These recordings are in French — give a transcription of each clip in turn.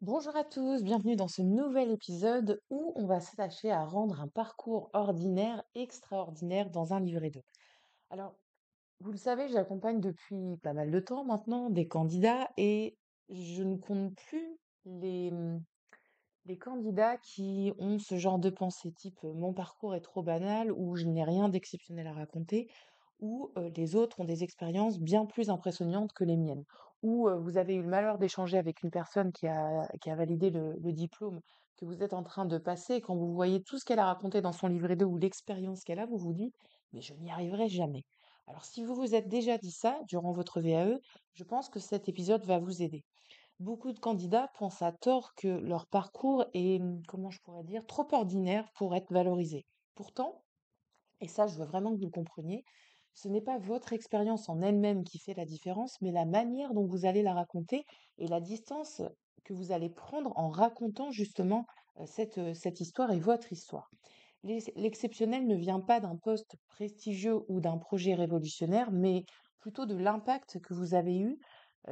Bonjour à tous, bienvenue dans ce nouvel épisode où on va s'attacher à rendre un parcours ordinaire extraordinaire dans un livret 2. Alors, vous le savez, j'accompagne depuis pas mal de temps maintenant des candidats et je ne compte plus les candidats qui ont ce genre de pensée type mon parcours est trop banal ou je n'ai rien d'exceptionnel à raconter ou les autres ont des expériences bien plus impressionnantes que les miennes ou vous avez eu le malheur d'échanger avec une personne qui a validé le diplôme que vous êtes en train de passer et quand vous voyez tout ce qu'elle a raconté dans son livret 2 ou l'expérience qu'elle a, vous vous dites mais je n'y arriverai jamais. Alors si vous vous êtes déjà dit ça durant votre VAE, je pense que cet épisode va vous aider. Beaucoup de candidats pensent à tort que leur parcours est, comment je pourrais dire, trop ordinaire pour être valorisé. Pourtant, et ça je veux vraiment que vous le compreniez, ce n'est pas votre expérience en elle-même qui fait la différence, mais la manière dont vous allez la raconter et la distance que vous allez prendre en racontant justement cette histoire et votre histoire. L'exceptionnel ne vient pas d'un poste prestigieux ou d'un projet révolutionnaire, mais plutôt de l'impact que vous avez eu,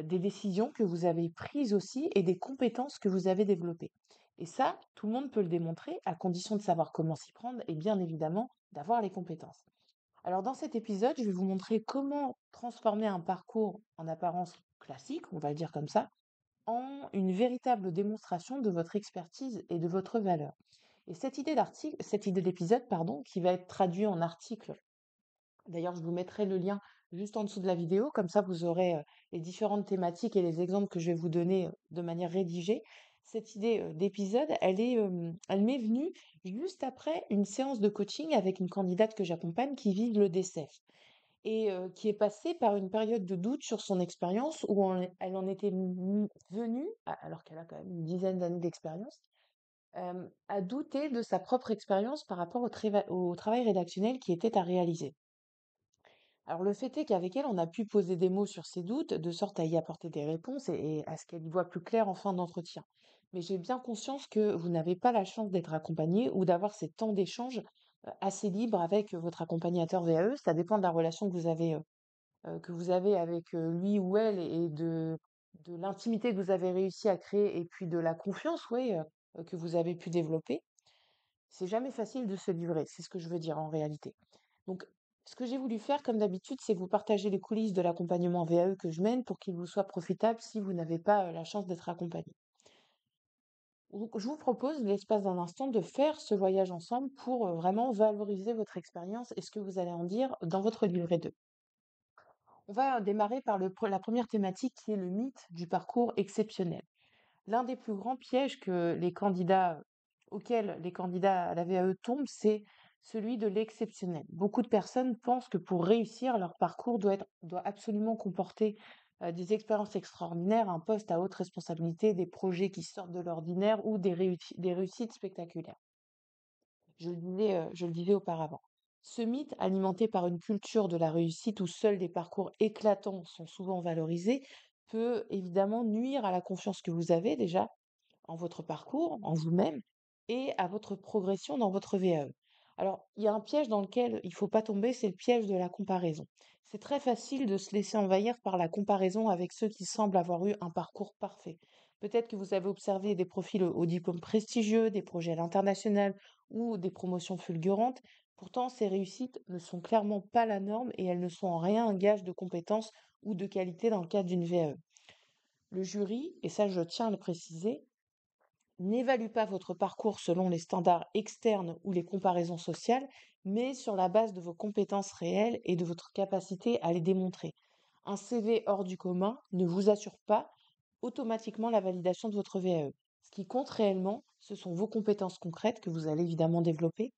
des décisions que vous avez prises aussi et des compétences que vous avez développées. Et ça, tout le monde peut le démontrer à condition de savoir comment s'y prendre et bien évidemment d'avoir les compétences. Alors dans cet épisode, je vais vous montrer comment transformer un parcours en apparence classique, on va le dire comme ça, en une véritable démonstration de votre expertise et de votre valeur. Et cette idée d'épisode, pardon, qui va être traduit en article, d'ailleurs je vous mettrai le lien juste en dessous de la vidéo, comme ça vous aurez les différentes thématiques et les exemples que je vais vous donner de manière rédigée. Cette idée d'épisode, elle m'est venue juste après une séance de coaching avec une candidate que j'accompagne qui vit le DCF et qui est passée par une période de doute sur son expérience où elle en était venue, alors qu'elle a quand même une dizaine d'années d'expérience, à douter de sa propre expérience par rapport au travail rédactionnel qui était à réaliser. Alors le fait est qu'avec elle, on a pu poser des mots sur ses doutes, de sorte à y apporter des réponses et à ce qu'elle y voit plus clair en fin d'entretien. Mais j'ai bien conscience que vous n'avez pas la chance d'être accompagné ou d'avoir ces temps d'échange assez libres avec votre accompagnateur VAE. Ça dépend de la relation que vous avez avec lui ou elle et de l'intimité que vous avez réussi à créer et puis de la confiance, ouais, que vous avez pu développer. C'est jamais facile de se livrer, c'est ce que je veux dire en réalité. Donc, ce que j'ai voulu faire, comme d'habitude, c'est vous partager les coulisses de l'accompagnement VAE que je mène pour qu'il vous soit profitable si vous n'avez pas la chance d'être accompagné. Donc, je vous propose, l'espace d'un instant, de faire ce voyage ensemble pour vraiment valoriser votre expérience et ce que vous allez en dire dans votre livret 2. On va démarrer par la première thématique qui est le mythe du parcours exceptionnel. L'un des plus grands pièges auxquels les candidats à la VAE tombent, c'est celui de l'exceptionnel. Beaucoup de personnes pensent que pour réussir, leur parcours doit absolument comporter des expériences extraordinaires, un poste à haute responsabilité, des projets qui sortent de l'ordinaire ou des réussites spectaculaires. Je le disais auparavant. Ce mythe, alimenté par une culture de la réussite où seuls des parcours éclatants sont souvent valorisés, peut évidemment nuire à la confiance que vous avez déjà en votre parcours, en vous-même et à votre progression dans votre VAE. Alors, il y a un piège dans lequel il ne faut pas tomber, c'est le piège de la comparaison. C'est très facile de se laisser envahir par la comparaison avec ceux qui semblent avoir eu un parcours parfait. Peut-être que vous avez observé des profils au diplôme prestigieux, des projets à l'international ou des promotions fulgurantes. Pourtant, ces réussites ne sont clairement pas la norme et elles ne sont en rien un gage de compétence ou de qualité dans le cadre d'une VAE. Le jury, et ça je tiens à le préciser, n'évalue pas votre parcours selon les standards externes ou les comparaisons sociales, mais sur la base de vos compétences réelles et de votre capacité à les démontrer. Un CV hors du commun ne vous assure pas automatiquement la validation de votre VAE. Ce qui compte réellement, ce sont vos compétences concrètes que vous allez évidemment développer,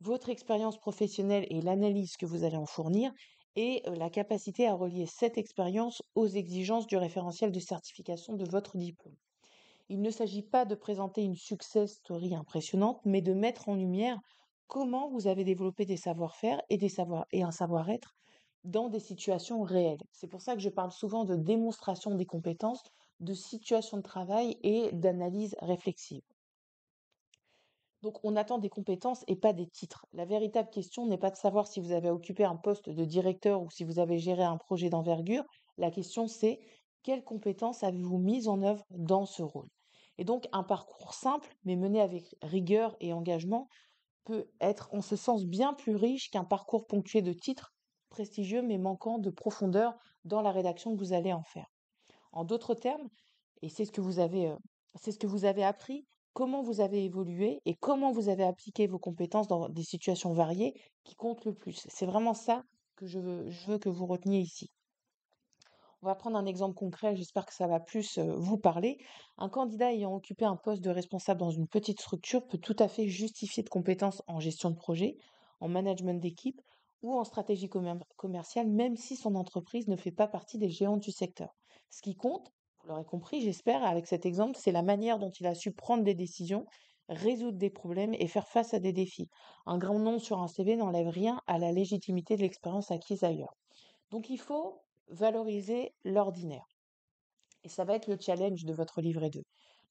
votre expérience professionnelle et l'analyse que vous allez en fournir, et la capacité à relier cette expérience aux exigences du référentiel de certification de votre diplôme. Il ne s'agit pas de présenter une success story impressionnante, mais de mettre en lumière comment vous avez développé des savoir-faire et un savoir-être dans des situations réelles. C'est pour ça que je parle souvent de démonstration des compétences, de situation de travail et d'analyse réflexive. Donc on attend des compétences et pas des titres. La véritable question n'est pas de savoir si vous avez occupé un poste de directeur ou si vous avez géré un projet d'envergure. La question c'est quelles compétences avez-vous mises en œuvre dans ce rôle? Et donc, un parcours simple, mais mené avec rigueur et engagement, peut être en ce sens bien plus riche qu'un parcours ponctué de titres prestigieux, mais manquant de profondeur dans la rédaction que vous allez en faire. En d'autres termes, et c'est ce que vous avez appris, comment vous avez évolué et comment vous avez appliqué vos compétences dans des situations variées qui comptent le plus. C'est vraiment ça que je veux que vous reteniez ici. On va prendre un exemple concret, j'espère que ça va plus vous parler. Un candidat ayant occupé un poste de responsable dans une petite structure peut tout à fait justifier de compétences en gestion de projet, en management d'équipe ou en stratégie commerciale, même si son entreprise ne fait pas partie des géants du secteur. Ce qui compte, vous l'aurez compris, j'espère, avec cet exemple, c'est la manière dont il a su prendre des décisions, résoudre des problèmes et faire face à des défis. Un grand nom sur un CV n'enlève rien à la légitimité de l'expérience acquise ailleurs. Donc il faut valoriser l'ordinaire. Et ça va être le challenge de votre livret 2.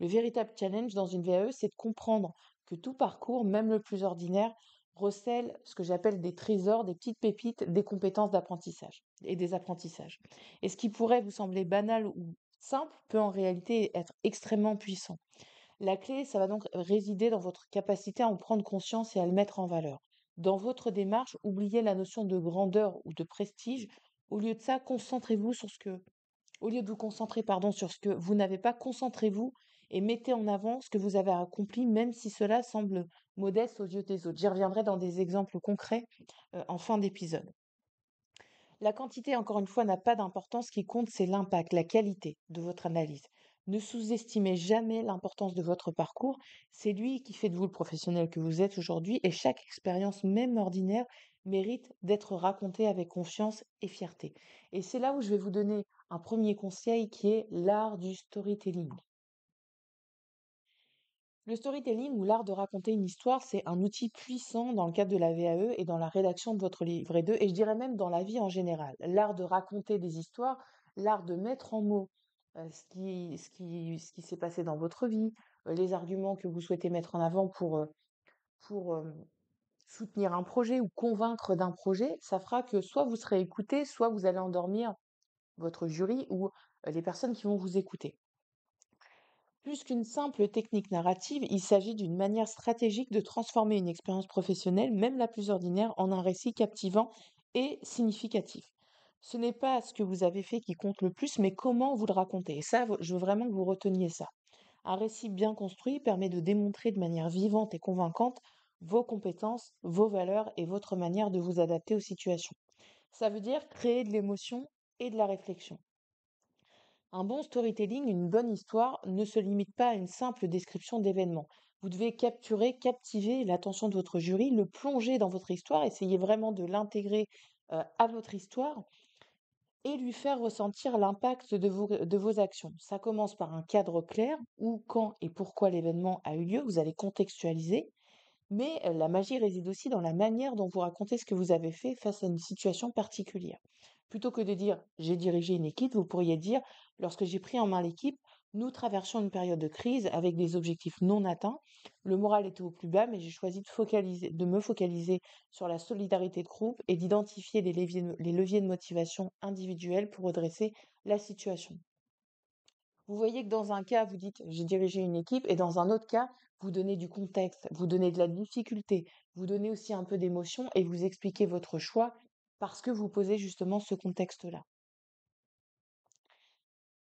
Le véritable challenge dans une VAE, c'est de comprendre que tout parcours, même le plus ordinaire, recèle ce que j'appelle des trésors, des petites pépites, des compétences d'apprentissage et des apprentissages. Et ce qui pourrait vous sembler banal ou simple peut en réalité être extrêmement puissant. La clé, ça va donc résider dans votre capacité à en prendre conscience et à le mettre en valeur. Dans votre démarche, oubliez la notion de grandeur ou de prestige. Au lieu de ça, au lieu de vous concentrer, sur ce que vous n'avez pas, concentrez-vous et mettez en avant ce que vous avez accompli, même si cela semble modeste aux yeux des autres. J'y reviendrai dans des exemples concrets en fin d'épisode. La quantité, encore une fois, n'a pas d'importance. Ce qui compte, c'est l'impact, la qualité de votre analyse. Ne sous-estimez jamais l'importance de votre parcours. C'est lui qui fait de vous le professionnel que vous êtes aujourd'hui et chaque expérience, même ordinaire, mérite d'être racontée avec confiance et fierté. Et c'est là où je vais vous donner un premier conseil qui est l'art du storytelling. Le storytelling ou l'art de raconter une histoire, c'est un outil puissant dans le cadre de la VAE et dans la rédaction de votre livret 2, et je dirais même dans la vie en général. L'art de raconter des histoires, l'art de mettre en mots ce qui s'est passé dans votre vie, les arguments que vous souhaitez mettre en avant pour soutenir un projet ou convaincre d'un projet, ça fera que soit vous serez écouté, soit vous allez endormir votre jury ou les personnes qui vont vous écouter. Plus qu'une simple technique narrative, il s'agit d'une manière stratégique de transformer une expérience professionnelle, même la plus ordinaire, en un récit captivant et significatif. Ce n'est pas ce que vous avez fait qui compte le plus, mais comment vous le racontez. Et ça, je veux vraiment que vous reteniez ça. Un récit bien construit permet de démontrer de manière vivante et convaincante vos compétences, vos valeurs et votre manière de vous adapter aux situations. Ça veut dire créer de l'émotion et de la réflexion. Un bon storytelling, une bonne histoire, ne se limite pas à une simple description d'événements. Vous devez captiver l'attention de votre jury, le plonger dans votre histoire, essayer vraiment de l'intégrer à votre histoire et lui faire ressentir l'impact de vos actions. Ça commence par un cadre clair, où, quand et pourquoi l'événement a eu lieu, vous allez contextualiser, mais la magie réside aussi dans la manière dont vous racontez ce que vous avez fait face à une situation particulière. Plutôt que de dire j'ai dirigé une équipe, vous pourriez dire lorsque j'ai pris en main l'équipe, nous traversions une période de crise avec des objectifs non atteints. Le moral était au plus bas, mais j'ai choisi de me focaliser sur la solidarité de groupe et d'identifier les leviers de motivation individuels pour redresser la situation. Vous voyez que dans un cas, vous dites j'ai dirigé une équipe et dans un autre cas, vous donnez du contexte, vous donnez de la difficulté, vous donnez aussi un peu d'émotion et vous expliquez votre choix parce que vous posez justement ce contexte-là.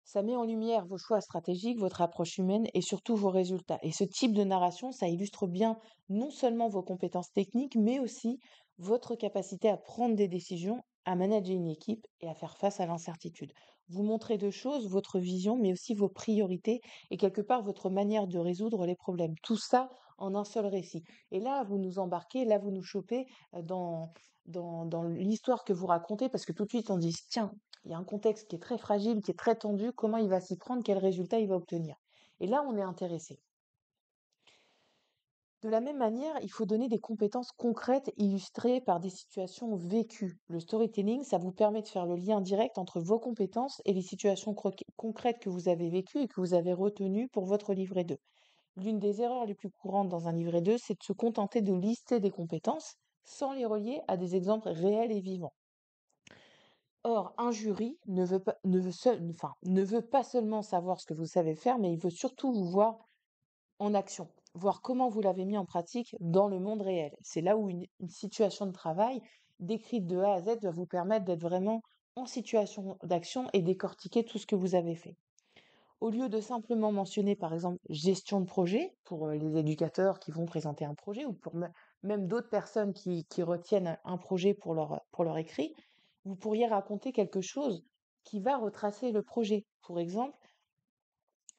Ça met en lumière vos choix stratégiques, votre approche humaine et surtout vos résultats. Et ce type de narration, ça illustre bien non seulement vos compétences techniques, mais aussi votre capacité à prendre des décisions, à manager une équipe et à faire face à l'incertitude. Vous montrez deux choses, votre vision, mais aussi vos priorités et quelque part votre manière de résoudre les problèmes. Tout ça en un seul récit. Et là, vous nous embarquez, là, vous nous chopez dans l'histoire que vous racontez, parce que tout de suite, on dit, tiens, il y a un contexte qui est très fragile, qui est très tendu, comment il va s'y prendre, quel résultat il va obtenir. Et là, on est intéressé. De la même manière, il faut donner des compétences concrètes illustrées par des situations vécues. Le storytelling, ça vous permet de faire le lien direct entre vos compétences et les situations concrètes que vous avez vécues et que vous avez retenues pour votre livret 2. L'une des erreurs les plus courantes dans un livret 2, c'est de se contenter de lister des compétences sans les relier à des exemples réels et vivants. Or, un jury ne veut pas seulement savoir ce que vous savez faire, mais il veut surtout vous voir en action, voir comment vous l'avez mis en pratique dans le monde réel. C'est là où une situation de travail décrite de A à Z va vous permettre d'être vraiment en situation d'action et décortiquer tout ce que vous avez fait. Au lieu de simplement mentionner, par exemple, gestion de projet pour les éducateurs qui vont présenter un projet ou pour même d'autres personnes qui retiennent un projet pour leur écrit, vous pourriez raconter quelque chose qui va retracer le projet. Pour exemple,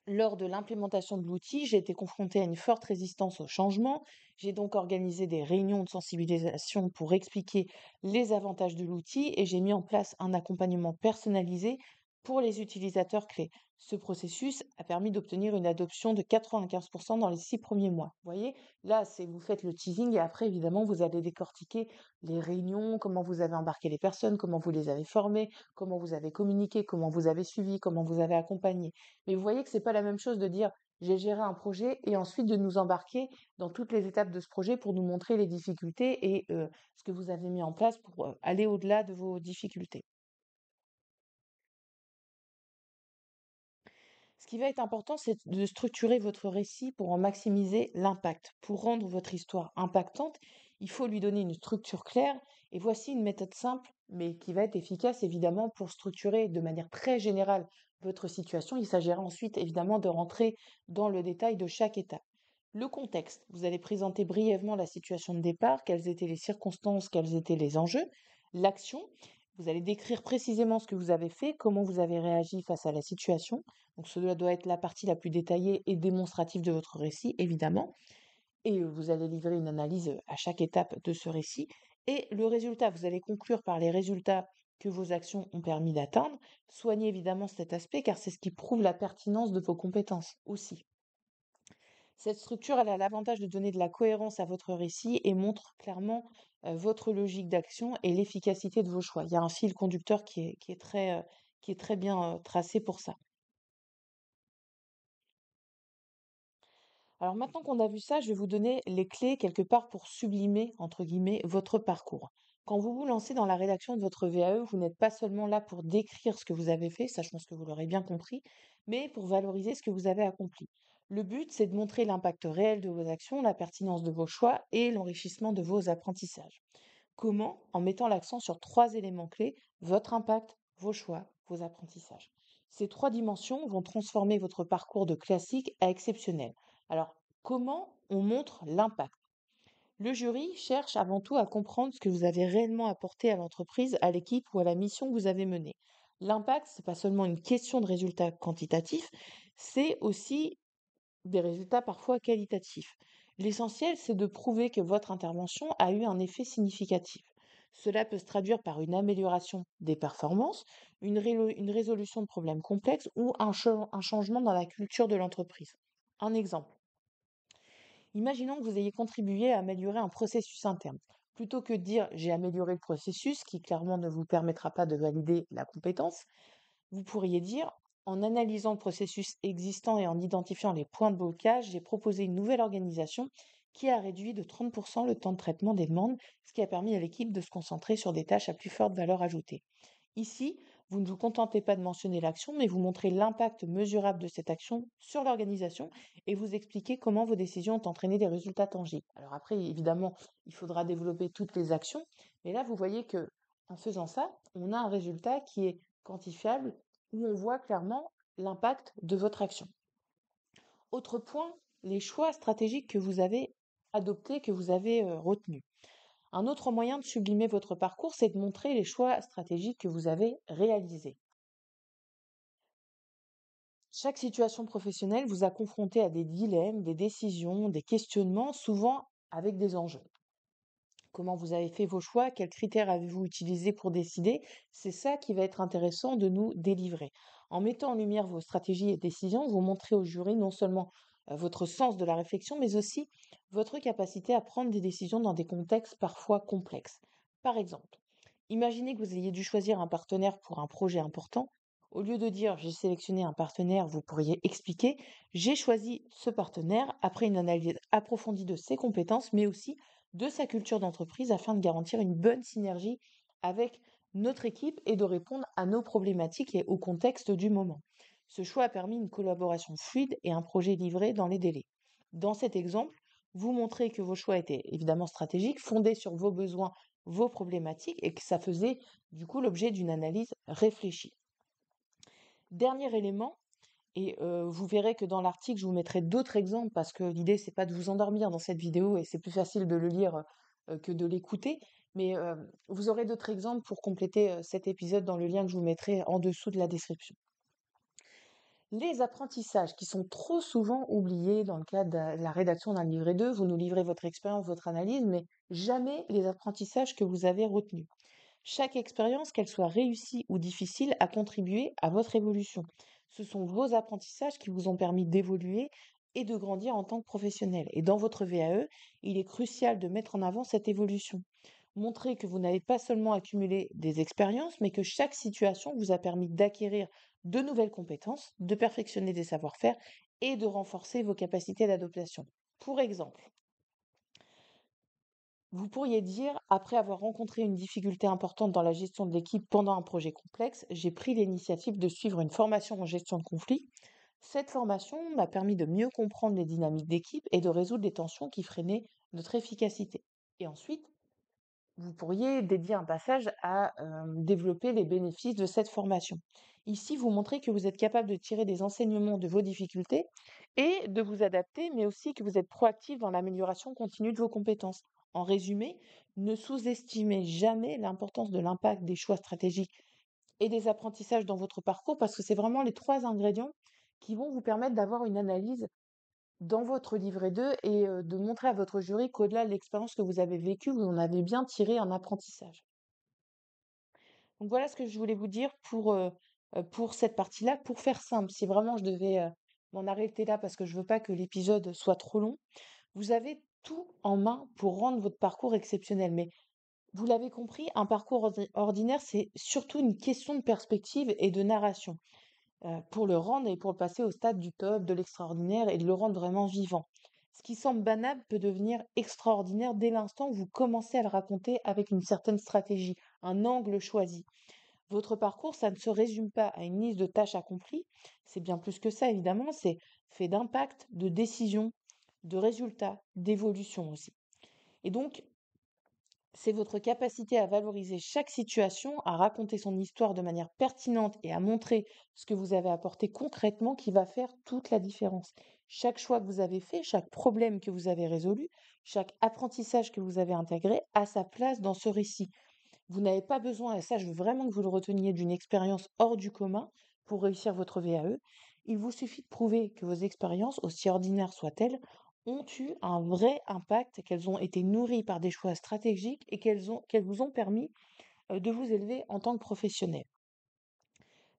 lors de l'implémentation de l'outil, j'ai été confrontée à une forte résistance au changement. J'ai donc organisé des réunions de sensibilisation pour expliquer les avantages de l'outil et j'ai mis en place un accompagnement personnalisé pour les utilisateurs clés. Ce processus a permis d'obtenir une adoption de 95% dans les 6 premiers mois. Vous voyez, là, c'est vous faites le teasing et après, évidemment, vous allez décortiquer les réunions, comment vous avez embarqué les personnes, comment vous les avez formées, comment vous avez communiqué, comment vous avez suivi, comment vous avez accompagné. Mais vous voyez que c'est pas la même chose de dire j'ai géré un projet et ensuite de nous embarquer dans toutes les étapes de ce projet pour nous montrer les difficultés et ce que vous avez mis en place pour aller au-delà de vos difficultés. Ce qui va être important, c'est de structurer votre récit pour en maximiser l'impact. Pour rendre votre histoire impactante, il faut lui donner une structure claire et voici une méthode simple mais qui va être efficace évidemment pour structurer de manière très générale votre situation. Il s'agira ensuite évidemment de rentrer dans le détail de chaque étape. Le contexte, vous allez présenter brièvement la situation de départ, quelles étaient les circonstances, quels étaient les enjeux. L'action, vous allez décrire précisément ce que vous avez fait, comment vous avez réagi face à la situation. Donc cela doit être la partie la plus détaillée et démonstrative de votre récit, évidemment. Et vous allez livrer une analyse à chaque étape de ce récit. Et le résultat, vous allez conclure par les résultats que vos actions ont permis d'atteindre. Soignez évidemment cet aspect car c'est ce qui prouve la pertinence de vos compétences aussi. Cette structure, elle a l'avantage de donner de la cohérence à votre récit et montre clairement votre logique d'action et l'efficacité de vos choix. Il y a un fil conducteur qui est très bien tracé pour ça. Alors maintenant qu'on a vu ça, je vais vous donner les clés quelque part pour sublimer, entre guillemets, votre parcours. Quand vous vous lancez dans la rédaction de votre VAE, vous n'êtes pas seulement là pour décrire ce que vous avez fait, ça je pense que vous l'aurez bien compris, mais pour valoriser ce que vous avez accompli. Le but, c'est de montrer l'impact réel de vos actions, la pertinence de vos choix et l'enrichissement de vos apprentissages. Comment? En mettant l'accent sur trois éléments clés, votre impact, vos choix, vos apprentissages. Ces trois dimensions vont transformer votre parcours de classique à exceptionnel. Alors, comment on montre l'impact? Le jury cherche avant tout à comprendre ce que vous avez réellement apporté à l'entreprise, à l'équipe ou à la mission que vous avez menée. L'impact, ce n'est pas seulement une question de résultats quantitatifs, c'est aussi des résultats parfois qualitatifs. L'essentiel, c'est de prouver que votre intervention a eu un effet significatif. Cela peut se traduire par une amélioration des performances, une résolution de problèmes complexes ou un changement dans la culture de l'entreprise. Un exemple. Imaginons que vous ayez contribué à améliorer un processus interne. Plutôt que de dire j'ai amélioré le processus, qui clairement ne vous permettra pas de valider la compétence, vous pourriez dire, en analysant le processus existant et en identifiant les points de blocage, j'ai proposé une nouvelle organisation qui a réduit de 30% le temps de traitement des demandes, ce qui a permis à l'équipe de se concentrer sur des tâches à plus forte valeur ajoutée. Ici, vous ne vous contentez pas de mentionner l'action, mais vous montrez l'impact mesurable de cette action sur l'organisation et vous expliquez comment vos décisions ont entraîné des résultats tangibles. Alors après, évidemment, il faudra développer toutes les actions, mais là, vous voyez que en faisant ça, on a un résultat qui est quantifiable où on voit clairement l'impact de votre action. Autre point, les choix stratégiques que vous avez adoptés, que vous avez retenus. Un autre moyen de sublimer votre parcours, c'est de montrer les choix stratégiques que vous avez réalisés. Chaque situation professionnelle vous a confronté à des dilemmes, des décisions, des questionnements, souvent avec des enjeux. Comment vous avez fait vos choix, quels critères avez-vous utilisés pour décider, c'est ça qui va être intéressant de nous délivrer. En mettant en lumière vos stratégies et décisions, vous montrez au jury non seulement votre sens de la réflexion, mais aussi votre capacité à prendre des décisions dans des contextes parfois complexes. Par exemple, imaginez que vous ayez dû choisir un partenaire pour un projet important. Au lieu de dire j'ai sélectionné un partenaire, vous pourriez expliquer j'ai choisi ce partenaire après une analyse approfondie de ses compétences, mais aussi de sa culture d'entreprise afin de garantir une bonne synergie avec notre équipe et de répondre à nos problématiques et au contexte du moment. Ce choix a permis une collaboration fluide et un projet livré dans les délais. Dans cet exemple, vous montrez que vos choix étaient évidemment stratégiques, fondés sur vos besoins, vos problématiques, et que ça faisait du coup l'objet d'une analyse réfléchie. Dernier élément, et vous verrez que dans l'article, je vous mettrai d'autres exemples parce que l'idée, c'est pas de vous endormir dans cette vidéo et c'est plus facile de le lire que de l'écouter. Mais vous aurez d'autres exemples pour compléter cet épisode dans le lien que je vous mettrai en dessous de la description. Les apprentissages qui sont trop souvent oubliés dans le cadre de la rédaction d'un livret 2, vous nous livrez votre expérience, votre analyse, mais jamais les apprentissages que vous avez retenus. Chaque expérience, qu'elle soit réussie ou difficile, a contribué à votre évolution. Ce sont vos apprentissages qui vous ont permis d'évoluer et de grandir en tant que professionnel. Et dans votre VAE, il est crucial de mettre en avant cette évolution. Montrer que vous n'avez pas seulement accumulé des expériences, mais que chaque situation vous a permis d'acquérir de nouvelles compétences, de perfectionner des savoir-faire et de renforcer vos capacités d'adaptation. Pour exemple, vous pourriez dire, après avoir rencontré une difficulté importante dans la gestion de l'équipe pendant un projet complexe, j'ai pris l'initiative de suivre une formation en gestion de conflits. Cette formation m'a permis de mieux comprendre les dynamiques d'équipe et de résoudre les tensions qui freinaient notre efficacité. Et ensuite, vous pourriez dédier un passage à développer les bénéfices de cette formation. Ici, vous montrez que vous êtes capable de tirer des enseignements de vos difficultés et de vous adapter, mais aussi que vous êtes proactif dans l'amélioration continue de vos compétences. En résumé, ne sous-estimez jamais l'importance de l'impact des choix stratégiques et des apprentissages dans votre parcours parce que c'est vraiment les trois ingrédients qui vont vous permettre d'avoir une analyse dans votre livret 2 et de montrer à votre jury qu'au-delà de l'expérience que vous avez vécue, vous en avez bien tiré un apprentissage. Donc voilà ce que je voulais vous dire pour cette partie-là. Pour faire simple, si vraiment je devais, m'en arrêter là parce que je veux pas que l'épisode soit trop long, vous avez tout en main pour rendre votre parcours exceptionnel. Mais vous l'avez compris, un parcours ordinaire, c'est surtout une question de perspective et de narration. Pour le rendre et pour le passer au stade du top, de l'extraordinaire et de le rendre vraiment vivant. Ce qui semble banal peut devenir extraordinaire dès l'instant où vous commencez à le raconter avec une certaine stratégie, un angle choisi. Votre parcours, ça ne se résume pas à une liste de tâches accomplies, c'est bien plus que ça évidemment, c'est fait d'impact, de décisions, de résultats, d'évolution aussi. Et donc, c'est votre capacité à valoriser chaque situation, à raconter son histoire de manière pertinente et à montrer ce que vous avez apporté concrètement qui va faire toute la différence. Chaque choix que vous avez fait, chaque problème que vous avez résolu, chaque apprentissage que vous avez intégré a sa place dans ce récit. Vous n'avez pas besoin, et ça je veux vraiment que vous le reteniez, d'une expérience hors du commun pour réussir votre VAE. Il vous suffit de prouver que vos expériences, aussi ordinaires soient-elles, ont eu un vrai impact, qu'elles ont été nourries par des choix stratégiques et qu'elles vous ont permis de vous élever en tant que professionnel.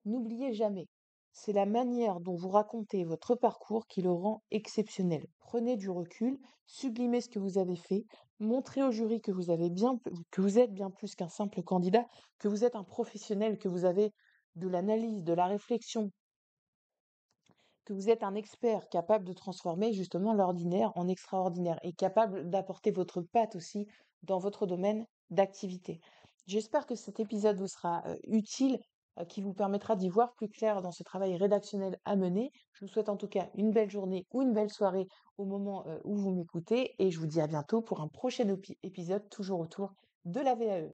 N'oubliez jamais, c'est la manière dont vous racontez votre parcours qui le rend exceptionnel. Prenez du recul, sublimez ce que vous avez fait, montrez au jury que que vous êtes bien plus qu'un simple candidat, que vous êtes un professionnel, que vous avez de l'analyse, de la réflexion, que vous êtes un expert capable de transformer justement l'ordinaire en extraordinaire et capable d'apporter votre patte aussi dans votre domaine d'activité. J'espère que cet épisode vous sera utile, qui vous permettra d'y voir plus clair dans ce travail rédactionnel à mener. Je vous souhaite en tout cas une belle journée ou une belle soirée au moment où vous m'écoutez et je vous dis à bientôt pour un prochain épisode toujours autour de la VAE.